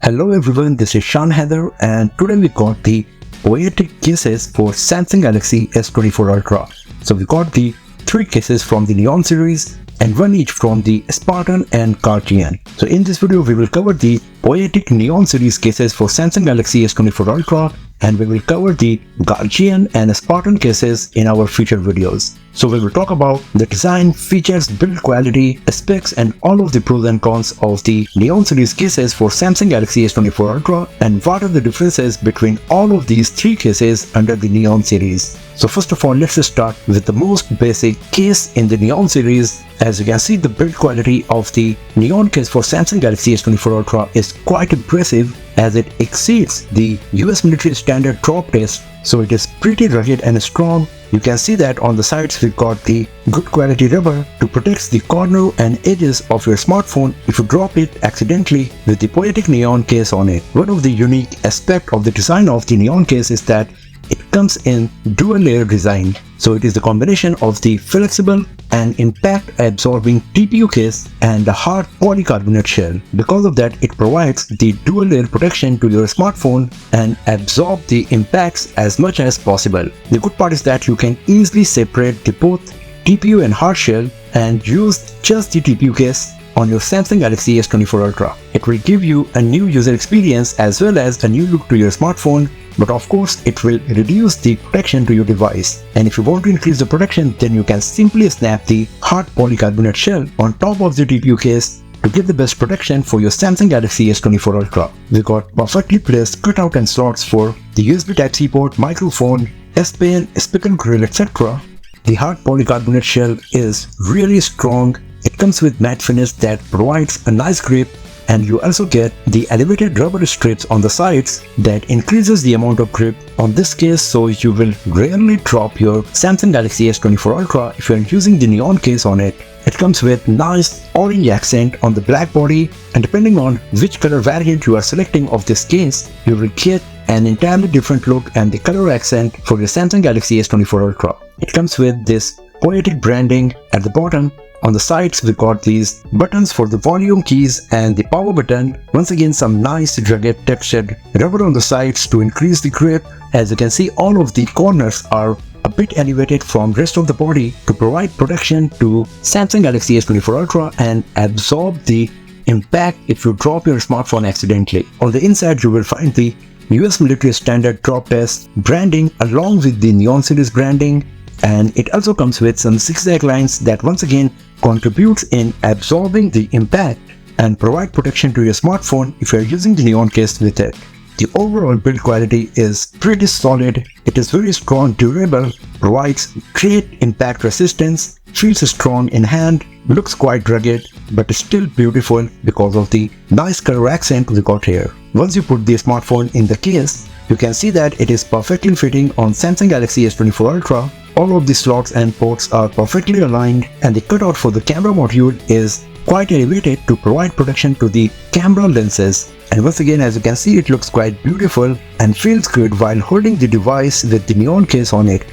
Hello everyone, this is Shan Heather and today we got the Poetic cases for Samsung Galaxy S24 Ultra. So we got the 3 cases from the Neon series and 1 each from the Spartan and Guardian. So in this video we will cover the Poetic Neon series cases for Samsung Galaxy S24 Ultra and we will cover the Guardian and Spartan cases in our future videos. So we will talk about the design, features, build quality, specs and all of the pros and cons of the Neon series cases for Samsung Galaxy S24 Ultra and what are the differences between all of these 3 cases under the Neon series. So first of all, let's start with the most basic case in the Neon series. As you can see, the build quality of the Neon case for Samsung Galaxy S24 Ultra is quite impressive as it exceeds the US military standard drop test. So it is pretty rugged and strong. You can see that on the sides we got the good quality rubber to protect the corner and edges of your smartphone if you drop it accidentally with the Poetic Neon case on it. One of the unique aspects of the design of the Neon case is that it comes in dual layer design. So it is the combination of the flexible and impact absorbing TPU case and the hard polycarbonate shell. Because of that, it provides the dual layer protection to your smartphone and absorb the impacts as much as possible. The good part is that you can easily separate the both TPU and hard shell and use just the TPU case on your Samsung Galaxy S24 Ultra. It will give you a new user experience as well as a new look to your smartphone, but of course it will reduce the protection to your device. And if you want to increase the protection, then you can simply snap the hard polycarbonate shell on top of the TPU case to give the best protection for your Samsung Galaxy S24 Ultra. We got perfectly placed cutout and slots for the USB Type-C port, microphone, S Pen, speaker grill, etc. The hard polycarbonate shell is really strong. It comes with matte finish that provides a nice grip, and you also get the elevated rubber strips on the sides that increases the amount of grip on this case, so you will rarely drop your Samsung Galaxy S24 Ultra if you are using the Neon case on it. It comes with nice orange accent on the black body, and depending on which color variant you are selecting of this case, you will get an entirely different look and the color accent for your Samsung Galaxy S24 Ultra. It comes with this Poetic branding at the bottom. On the sides we got these buttons for the volume keys and the power button. Once again, some nice rugged textured rubber on the sides to increase the grip. As you can see, all of the corners are a bit elevated from rest of the body to provide protection to Samsung Galaxy S24 Ultra and absorb the impact if you drop your smartphone accidentally. On the inside you will find the US military standard drop test branding along with the Neon series branding, and it also comes with some zigzag lines that once again contributes in absorbing the impact and provide protection to your smartphone if you are using the Neon case with it. The overall build quality is pretty solid. It is very strong, durable, provides great impact resistance, feels strong in hand, looks quite rugged, but is still beautiful because of the nice color accent we got here. Once you put the smartphone in the case, you can see that it is perfectly fitting on Samsung Galaxy S24 Ultra. All of the slots and ports are perfectly aligned, and the cutout for the camera module is quite elevated to provide protection to the camera lenses. And once again, as you can see, it looks quite beautiful and feels good while holding the device with the Neon case on it.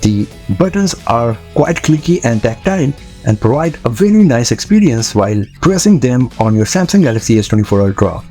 The buttons are quite clicky and tactile and provide a very nice experience while pressing them on your Samsung Galaxy S24 Ultra.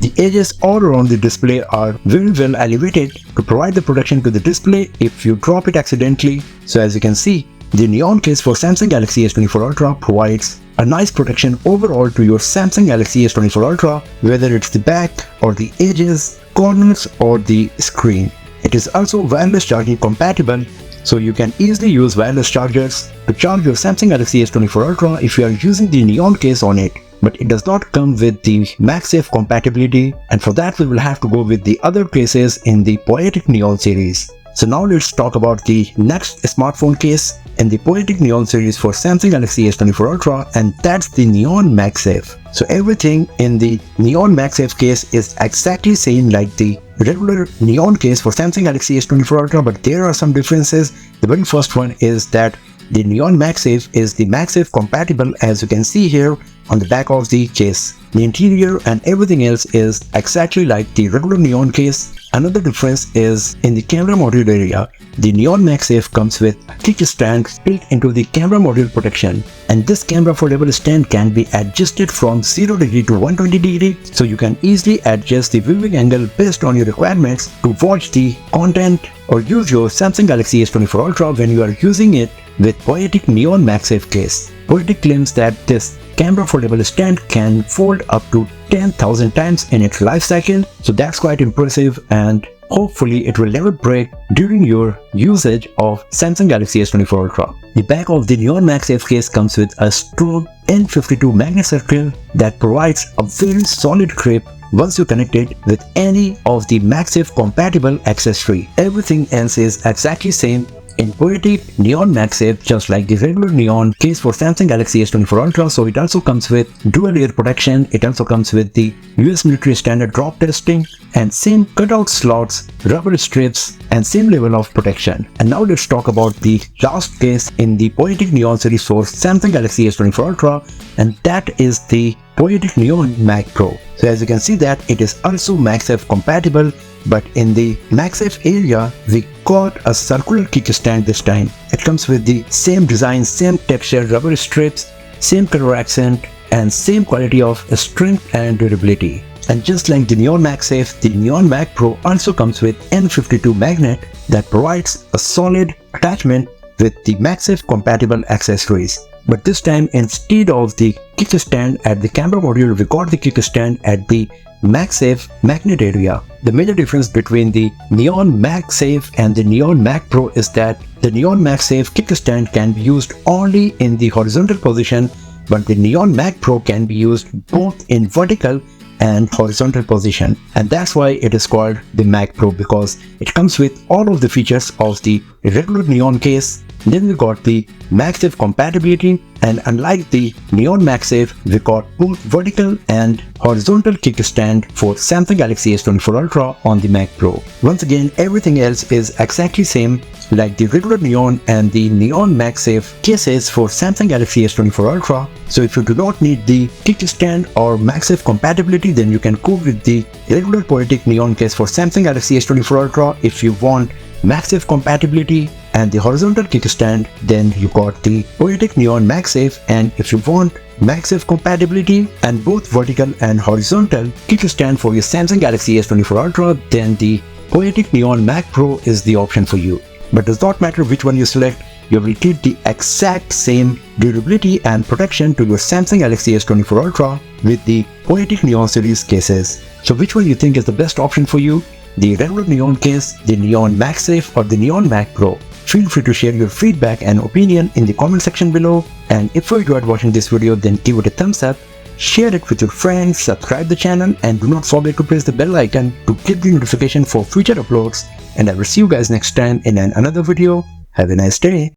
The edges all around the display are very well elevated to provide the protection to the display if you drop it accidentally. So as you can see, the Neon case for Samsung Galaxy S24 Ultra provides a nice protection overall to your Samsung Galaxy S24 Ultra, whether it's the back or the edges, corners or the screen. It is also wireless charging compatible, so you can easily use wireless chargers to charge your Samsung Galaxy S24 Ultra if you are using the Neon case on it. But it does not come with the MagSafe compatibility, and for that we will have to go with the other cases in the Poetic Neon series. So now let's talk about the next smartphone case in the Poetic Neon series for Samsung Galaxy S24 Ultra, and that's the Neon MagSafe. So everything in the Neon MagSafe case is exactly same like the regular Neon case for Samsung Galaxy S24 Ultra, but there are some differences. The very first one is that the Neon MagSafe is the MagSafe compatible, as you can see here on the back of the case. The interior and everything else is exactly like the regular Neon case. Another difference is in the camera module area. The Neon MagSafe comes with a kickstand built into the camera module protection, and this camera foldable stand can be adjusted from 0 degree to 120 degree, so you can easily adjust the viewing angle based on your requirements to watch the content or use your Samsung Galaxy S24 Ultra when you are using it with Poetic Neon MagSafe case. Poetic claims that this camera foldable stand can fold up to 10,000 times in its life cycle, so that's quite impressive, and hopefully it will never break during your usage of Samsung Galaxy S24 Ultra. The back of the Neon MagSafe case comes with a strong N52 magnet circle that provides a very solid grip once you connect it with any of the MagSafe compatible accessory. Everything else is exactly same in Poetic Neon MagSafe, just like the regular Neon case for Samsung Galaxy S24 Ultra. So it also comes with dual layer protection, it also comes with the US military standard drop testing, and same cutout slots, rubber strips, and same level of protection. And now let's talk about the last case in the Poetic Neon series for Samsung Galaxy S24 Ultra, and that is the Poetic Neon MagPro. So as you can see that it is also MagSafe compatible, but in the MagSafe area we got a circular kickstand this time. It comes with the same design, same texture, rubber strips, same color accent, and same quality of strength and durability. And just like the Neon MagSafe, the Neon MagPro also comes with N52 magnet that provides a solid attachment with the MagSafe compatible accessories. But this time, instead of the kickstand at the camera module, we got the kickstand at the MagSafe magnet area. The major difference between the Neon MagSafe and the Neon MagPro is that the Neon MagSafe kickstand can be used only in the horizontal position, but the Neon MagPro can be used both in vertical and horizontal position, and that's why it is called the MagPro, because it comes with all of the features of the regular Neon case. Then we got the MagSafe compatibility, and unlike the Neon MagSafe, we got both vertical and horizontal kickstand for Samsung Galaxy S24 Ultra on the MagPro. Once again, everything else is exactly same like the regular Neon and the Neon MagSafe cases for Samsung Galaxy S24 Ultra. So if you do not need the kickstand or MagSafe compatibility, then you can go with the regular Poetic Neon case for Samsung Galaxy S24 Ultra. If you want MagSafe compatibility and the horizontal kickstand, then you got the Poetic Neon MagSafe, and if you want MagSafe compatibility and both vertical and horizontal kickstand for your Samsung Galaxy S24 Ultra, then the Poetic Neon MagPro is the option for you. But does not matter which one you select, you will get the exact same durability and protection to your Samsung Galaxy S24 Ultra with the Poetic Neon series cases. So which one you think is the best option for you? The regular Neon case, the Neon MagSafe, or the Neon MagPro? Feel free to share your feedback and opinion in the comment section below. And if you enjoyed watching this video, then give it a thumbs up, share it with your friends, subscribe the channel, and do not forget to press the bell icon to get the notification for future uploads. And I will see you guys next time in another video. Have a nice day.